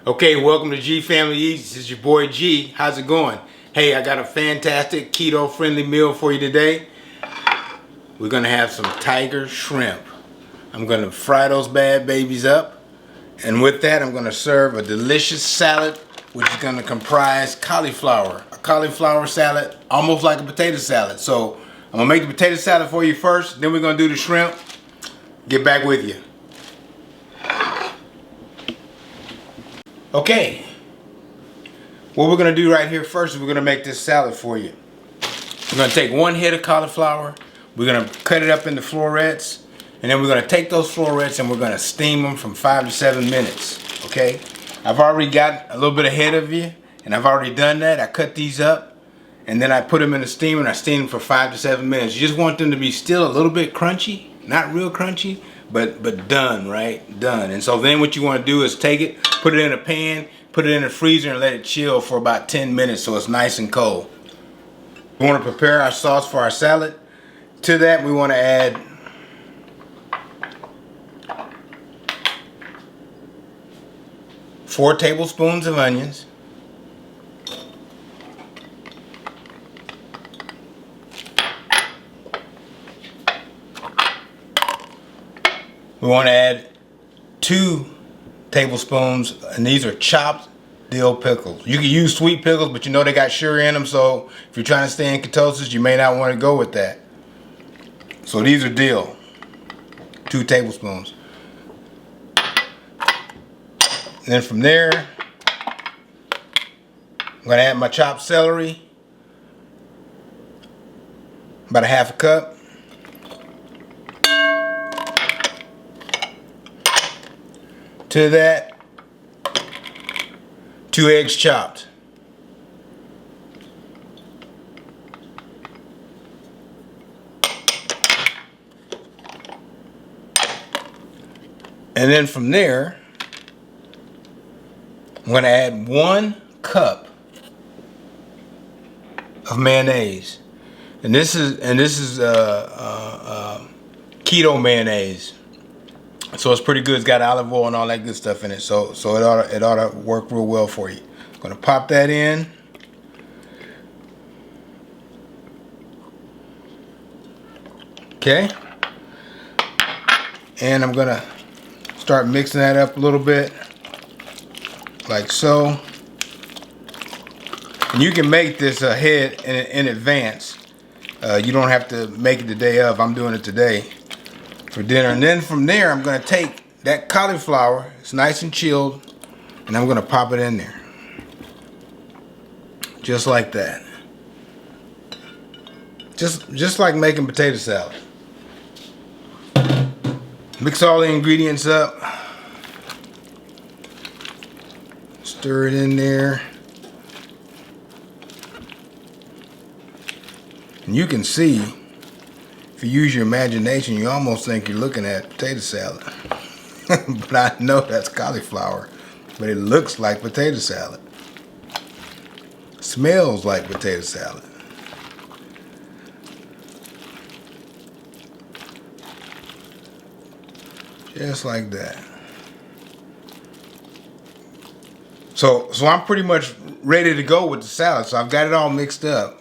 Okay, welcome to G Family Eats. This is your boy G. How's it going? Hey, I got a fantastic keto-friendly meal for you today. We're gonna have some tiger shrimp. I'm gonna fry those bad babies up, and with that, I'm gonna serve a delicious salad, which is gonna comprise cauliflower. A cauliflower salad, almost like a potato salad. So I'm gonna make the potato salad for you first, then we're gonna do the shrimp. Get back with you. Okay, what we're gonna do right here first is we're gonna make this salad for you. We're gonna take one head of cauliflower, we're gonna cut it up into florets, and then we're gonna take those florets and we're gonna steam them from 5 to 7 minutes, okay? I've already got a little bit ahead of you, and I've already done that. I cut these up, and then I put them in the steamer and I steam them for 5 to 7 minutes. You just want them to be still a little bit crunchy, not real crunchy, but done, right? Done. And so then what you want to do is take it, put it in a pan, put it in the freezer, and let it chill for about 10 minutes so it's nice and cold. We want to prepare our sauce for our salad. To that, we want to add four tablespoons of onions, we want to add 2 tablespoons, and these are chopped dill pickles. You can use sweet pickles, but you know they got sugar in them, so if you're trying to stay in ketosis, you may not want to go with that. So these are dill, 2 tablespoons. And then from there, I'm going to add my chopped celery, about a half a cup. To that, 2 eggs chopped. And then from there, I'm going to add 1 cup of mayonnaise. And this is keto mayonnaise. So it's pretty good. It's got olive oil and all that good stuff in it. So it ought to work real well for you. I'm gonna pop that in. Okay. And I'm gonna start mixing that up a little bit, like so. And you can make this ahead in advance. You don't have to make it the day of. I'm doing it today for dinner. And then from there, I'm going to take that cauliflower, it's nice and chilled, and I'm going to pop it in there, just like that. Just like making potato salad. Mix all the ingredients up, stir it in there, and you can see, if you use your imagination, you almost think you're looking at potato salad. But I know that's cauliflower, but it looks like potato salad. Smells like potato salad. Just like that. So I'm pretty much ready to go with the salad. So I've got it all mixed up.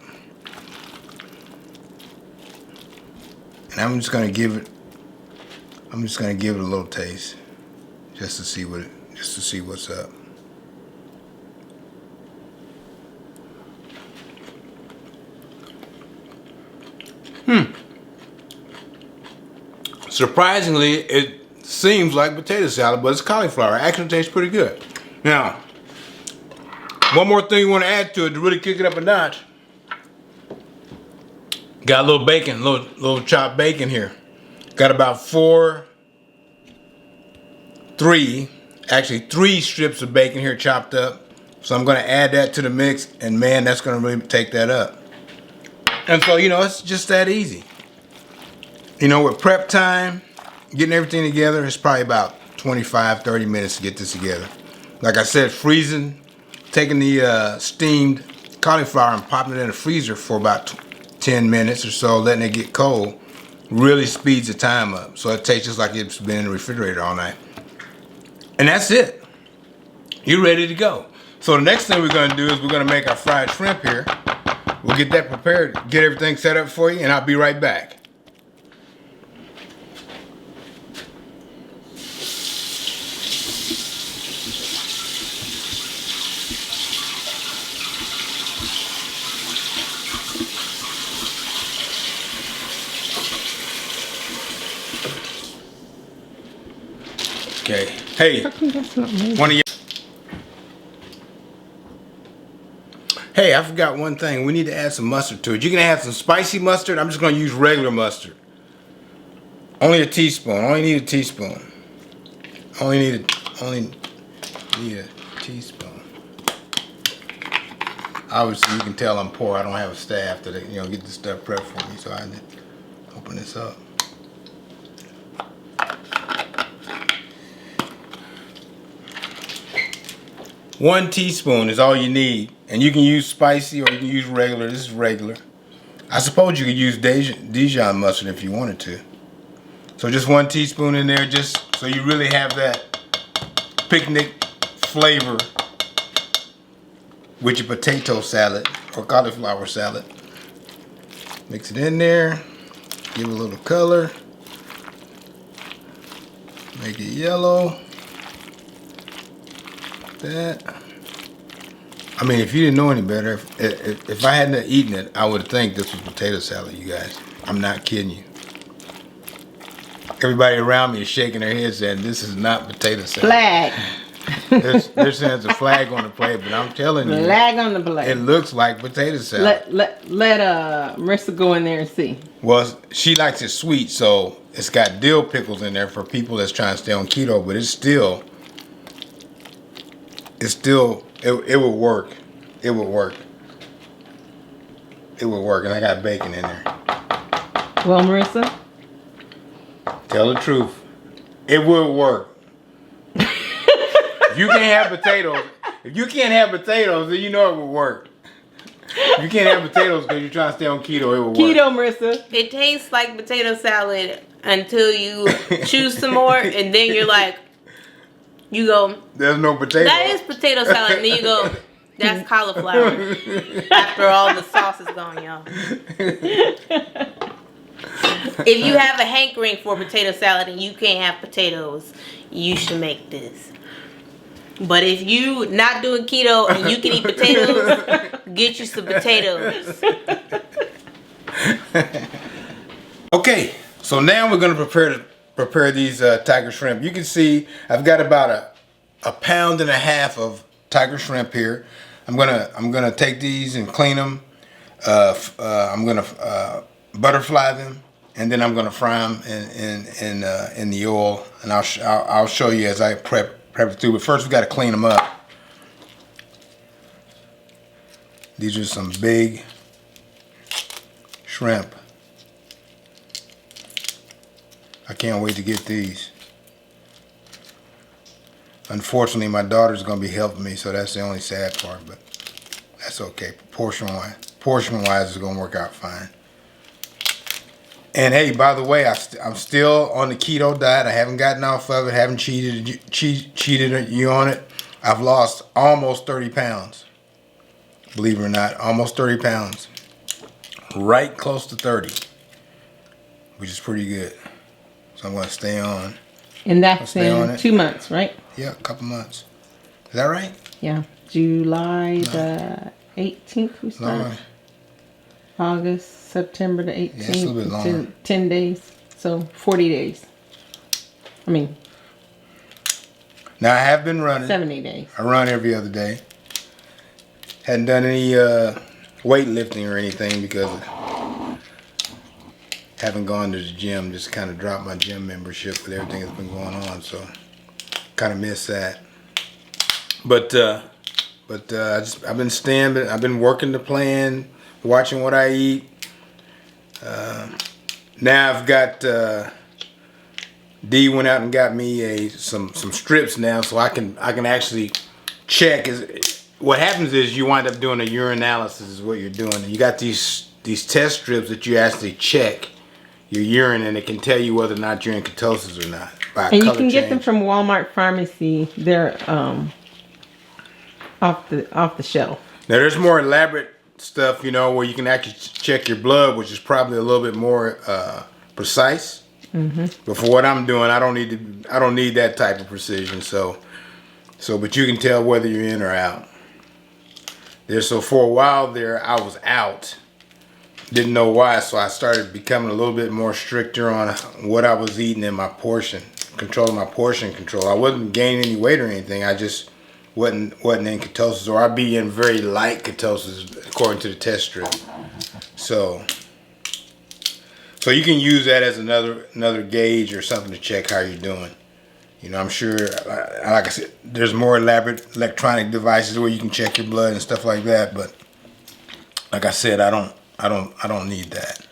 And I'm just gonna give it a little taste, just to see what's up. Surprisingly, it seems like potato salad, but it's cauliflower. It actually tastes pretty good. Now, one more thing you want to add to it to really kick it up a notch. Got a little bacon, little chopped bacon here. Got about 3 strips of bacon here chopped up. So I'm gonna add that to the mix, and man, that's gonna really take that up. And so, you know, it's just that easy. You know, with prep time, getting everything together, it's probably about 25-30 minutes to get this together. Like I said, freezing, taking the steamed cauliflower and popping it in the freezer for about 10 minutes or so, letting it get cold, really speeds the time up. So it tastes just like it's been in the refrigerator all night. And that's it. you're ready to go. So the next thing we're gonna do is we're gonna make our fried shrimp here. We'll get that prepared, get everything set up for you, and I'll be right back. Okay. Hey, one of you. Hey, I forgot one thing. We need to add some mustard to it. You can add some spicy mustard. I'm just going to use regular mustard. Only a teaspoon. Only need a teaspoon. Only need a teaspoon. Obviously, you can tell I'm poor. I don't have a staff to get this stuff prepped for me. So I need to open this up. One teaspoon is all you need, and you can use spicy or you can use regular. This is regular. I suppose you could use Dijon mustard if you wanted to. So just 1 teaspoon in there, just so you really have that picnic flavor with your potato salad or cauliflower salad. Mix it in there, give it a little color, make it yellow. That. I mean, if you didn't know any better, if I hadn't eaten it, I would think this was potato salad, you guys. I'm not kidding you. Everybody around me is shaking their heads saying this is not potato salad. Flag. They're saying there's a flag on the plate, but I'm telling you, flag on the plate. It looks like potato salad. Let Marissa go in there and see. Well, she likes it sweet, so it's got dill pickles in there for people that's trying to stay on keto, but it would work. It would work. It would work, and I got bacon in there. Well, Marissa, tell the truth. It would work. If you can't have potatoes, then you know it would work. If you can't have potatoes because you're trying to stay on keto, it would work. Keto, Marissa. It tastes like potato salad until you choose some more, and then you're like, you go, there's no potato. that is potato salad. And then you go, that's cauliflower. After all the sauce is gone, y'all. If you have a hankering for potato salad and you can't have potatoes, you should make this. But if you not doing keto and you can eat potatoes, get you some potatoes. Okay, so now we're gonna prepare these tiger shrimp. You can see I've got about a pound and a half of tiger shrimp here. I'm gonna take these and clean them. I'm gonna butterfly them, and then I'm gonna fry them in the oil. And I'll show you as I prep it through. But first we got to clean them up. These are some big shrimp. I can't wait to get these. Unfortunately, my daughter's gonna be helping me, so that's the only sad part, but that's okay. Portion-wise, it's gonna work out fine. And hey, by the way, I'm still on the keto diet. I haven't gotten off of it, haven't cheated you on it. I've lost almost 30 pounds. Believe it or not, almost 30 pounds. Right close to 30, which is pretty good. So I'm gonna stay on. And that's in 2 months, right? Yeah, a couple months. Is that right? Yeah. July the 18th we started. No. August, September the 18th. Yeah, it's a little bit longer. 10 days. So 40 days. I mean. Now I have been running. 70 days. I run every other day. Hadn't done any weightlifting or anything because haven't gone to the gym. Just kind of dropped my gym membership with everything that's been going on, so kind of miss that. But I've been staying. I've been working the plan, watching what I eat. Now I've got D went out and got me some strips now, so I can actually check. What happens is you wind up doing a urinalysis is what you're doing. And you got these test strips that you actually check your urine, and it can tell you whether or not you're in ketosis or not. And you can get them from Walmart Pharmacy. They're off the shelf. Now there's more elaborate stuff, you know, where you can actually check your blood, which is probably a little bit more precise. But for what I'm doing, I don't need that type of precision. So but you can tell whether you're in or out. So for a while there, I was out. Didn't know why, so I started becoming a little bit more stricter on what I was eating in my portion, controlling my portion control. I wasn't gaining any weight or anything. I just wasn't in ketosis, or I'd be in very light ketosis according to the test strip. So you can use that as another gauge or something to check how you're doing. You know, I'm sure, like I said, there's more elaborate electronic devices where you can check your blood and stuff like that. But like I said, I don't need that.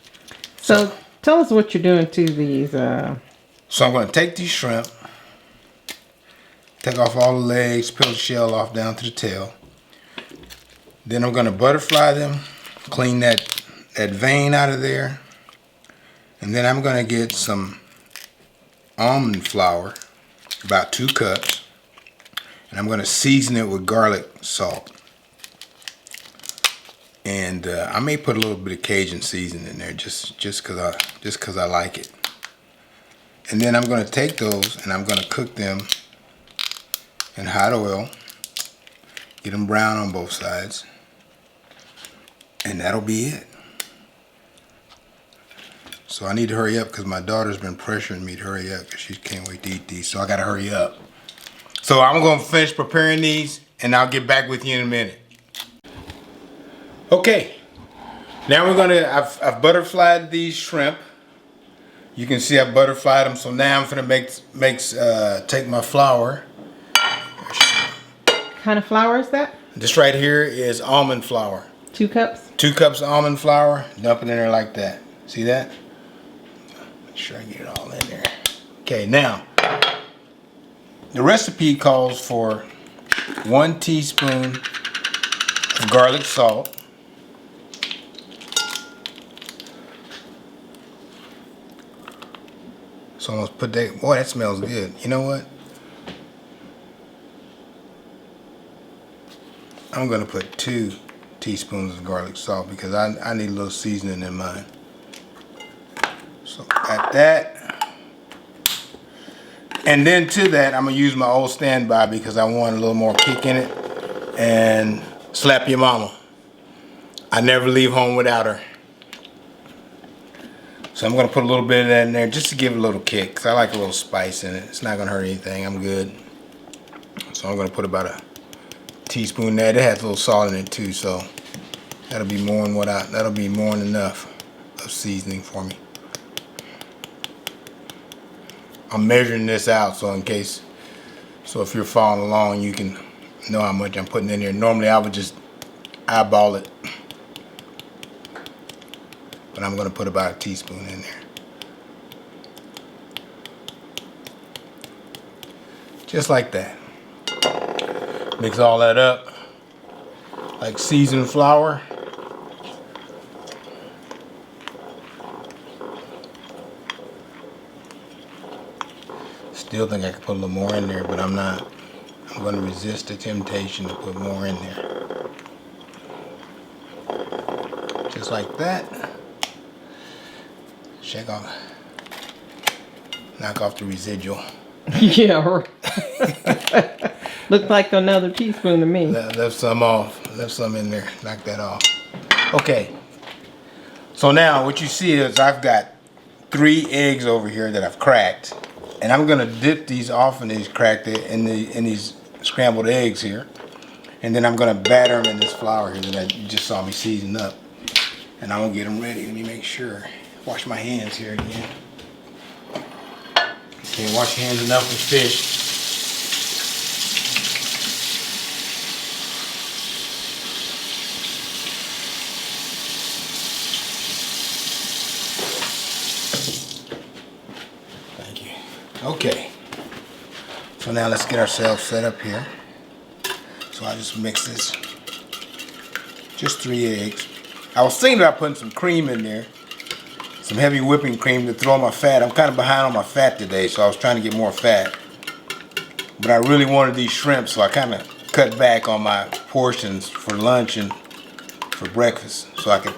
So tell us what you're doing to these. So I'm going to take these shrimp, take off all the legs, peel the shell off down to the tail. Then I'm going to butterfly them, clean that vein out of there. And then I'm going to get some almond flour, about 2 cups. And I'm going to season it with garlic salt. And I may put a little bit of Cajun seasoning in there just cause I like it. And then I'm going to take those and I'm going to cook them in hot oil. Get them brown on both sides. And that'll be it. So I need to hurry up because my daughter's been pressuring me to hurry up because she can't wait to eat these. So I got to hurry up. So I'm going to finish preparing these and I'll get back with you in a minute. Okay. Now I've butterflied these shrimp. You can see I butterflied them. So now I'm going to take my flour. What kind of flour is that? This right here is almond flour. 2 cups? 2 cups of almond flour. Dump it in there like that. See that? Make sure I get it all in there. Okay, now the recipe calls for 1 teaspoon of garlic salt. So I'm gonna put that. Boy, that smells good. You know what? I'm gonna put 2 teaspoons of garlic salt because I need a little seasoning in mine. So got that. And then to that, I'm gonna use my old standby because I want a little more kick in it. And slap your mama. I never leave home without her. So I'm gonna put a little bit of that in there just to give it a little kick. Cause I like a little spice in it. It's not gonna hurt anything. I'm good. So I'm gonna put about a teaspoon there. It has a little salt in it too, so that'll be more than enough of seasoning for me. I'm measuring this out so if you're following along, you can know how much I'm putting in here. Normally I would just eyeball it, but I'm gonna put about a teaspoon in there. Just like that. Mix all that up like seasoned flour. Still think I could put a little more in there, but I'm not. I'm going to resist the temptation to put more in there. Just like that. Knock off the residual. Yeah, right. Looked like another teaspoon to me. Left some off. Left some in there. Knock that off. Okay. So now what you see is I've got 3 eggs over here that I've cracked. And I'm gonna dip these off in these in these scrambled eggs here, and then I'm gonna batter them in this flour here that you just saw me season up. And I'm gonna get them ready. Let me make sure. Wash my hands here again. Can't wash your hands enough with fish. Okay, so now let's get ourselves set up here. So I just mix this, just 3 eggs. I was thinking about putting some cream in there, some heavy whipping cream to throw on my fat. I'm kind of behind on my fat today, so I was trying to get more fat. But I really wanted these shrimp, so I kind of cut back on my portions for lunch and for breakfast so I can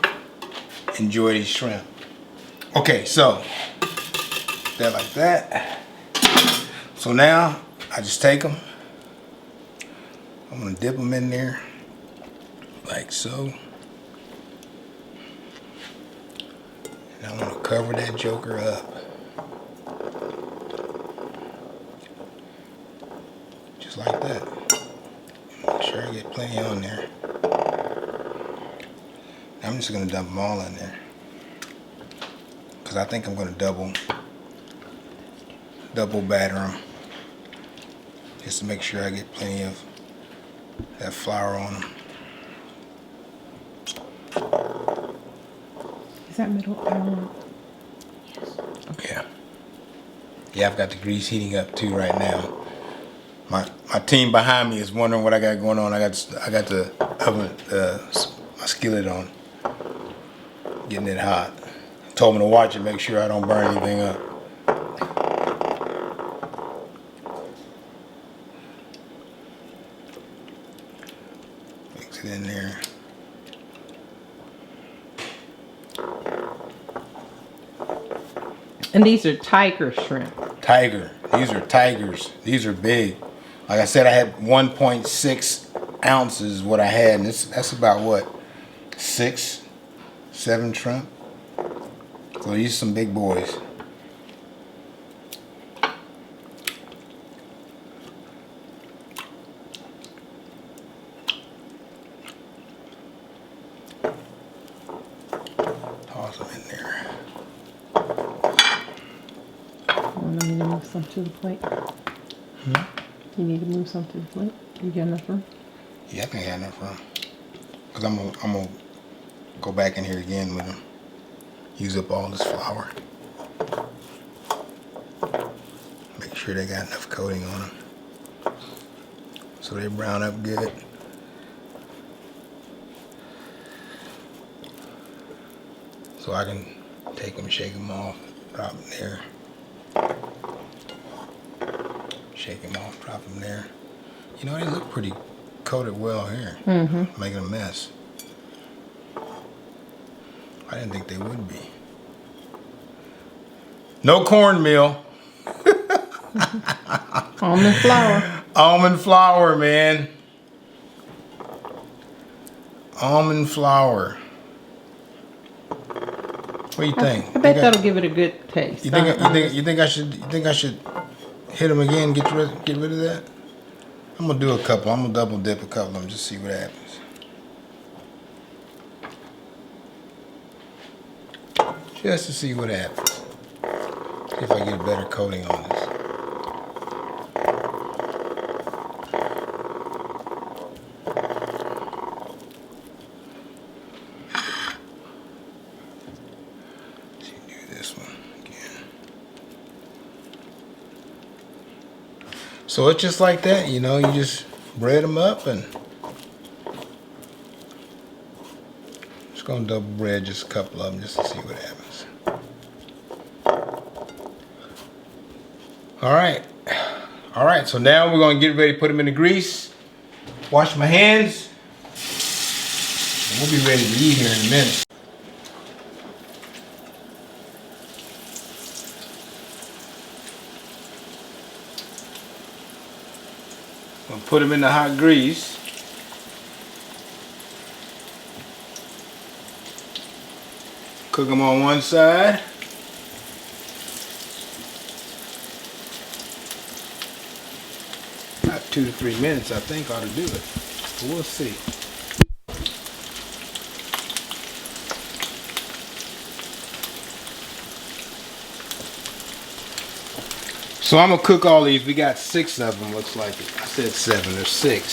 enjoy these shrimp. Okay, so that like that. So now I just take them. I'm gonna dip them in there like so. And I'm gonna cover that joker up. Just like that. Make sure I get plenty on there. I'm just gonna dump them all in there. Cause I think I'm gonna double batter them. Just to make sure I get plenty of that flour on them. Is that middle hour? Yeah. Yeah, I've got the grease heating up too right now. My team behind me is wondering what I got going on. I got the oven, my skillet on, getting it hot. Told me to watch it, make sure I don't burn anything up. Mix it in there. And these are tiger shrimp. Tiger. These are tigers. These are big. Like I said, I had 1.6 ounces what I had, and that's about what, 6, 7 shrimp. So these are some big boys. Toss them in there. Want me to move some to the plate? You need to move some to the plate? You got enough room? Yeah, I think I got enough room. Cause I'm gonna go back in here again with them. Use up all this flour. Make sure they got enough coating on them. So they brown up good. So I can take them, shake them off, drop them there. Shake them off, drop them there. You know, they look pretty coated well here. Making a mess. I didn't think they would be. No cornmeal. Almond flour. Almond flour, man. Almond flour. What do you think? I bet that'll give it a good taste. You think I should hit them again? Get rid of that. I'm gonna do a couple. I'm gonna double dip a couple of them just see what happens. Just to see what happens. See if I get a better coating on this. Let's see, do this one again. So it's just like that, you know, you just bread them up and just gonna double bread just a couple of them just to see what happens. All right, so now we're gonna get ready to put them in the grease, wash my hands, and we'll be ready to eat here in a minute. I'm gonna put them in the hot grease. Cook them on one side. About 2 to 3 minutes, I think, ought to do it. But we'll see. So I'm gonna cook all these. We got 6 of them, looks like it. I said 7, there's 6.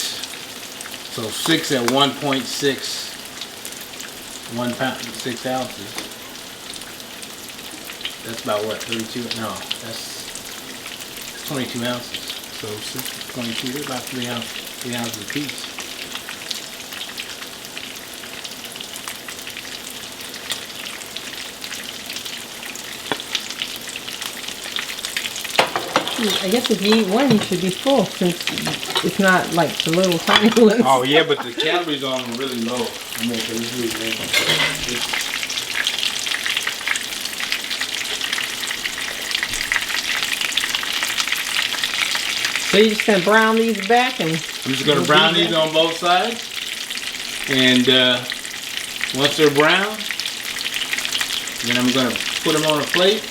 So 6 at 1.6, 1 pound, 6 ounces. That's about what, 32? No, that's 22 ounces. So 6 22, they're about 3 ounces a piece. I guess if you eat one, you should be full since it's not like the little tiny ones. Oh yeah, but the calories on them are really low. I mean, 'cause it's really big. So you're just gonna brown these back and. I'm just gonna brown these on both sides, and once they're brown, then I'm gonna put them on a plate.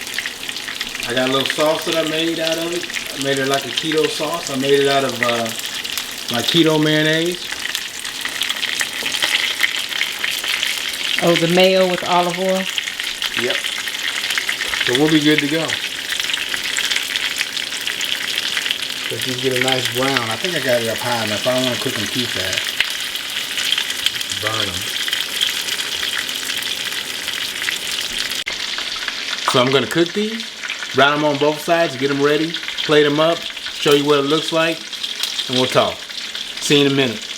I got a little sauce that I made out of it. I made it like a keto sauce. I made it out of my keto mayonnaise. Oh, the mayo with olive oil. Yep. So we'll be good to go. Let's just get a nice brown. I think I got it up high enough. I don't want to cook them too fast. Burn them. So I'm going to cook these, brown them on both sides, get them ready, plate them up, show you what it looks like, and we'll talk. See you in a minute.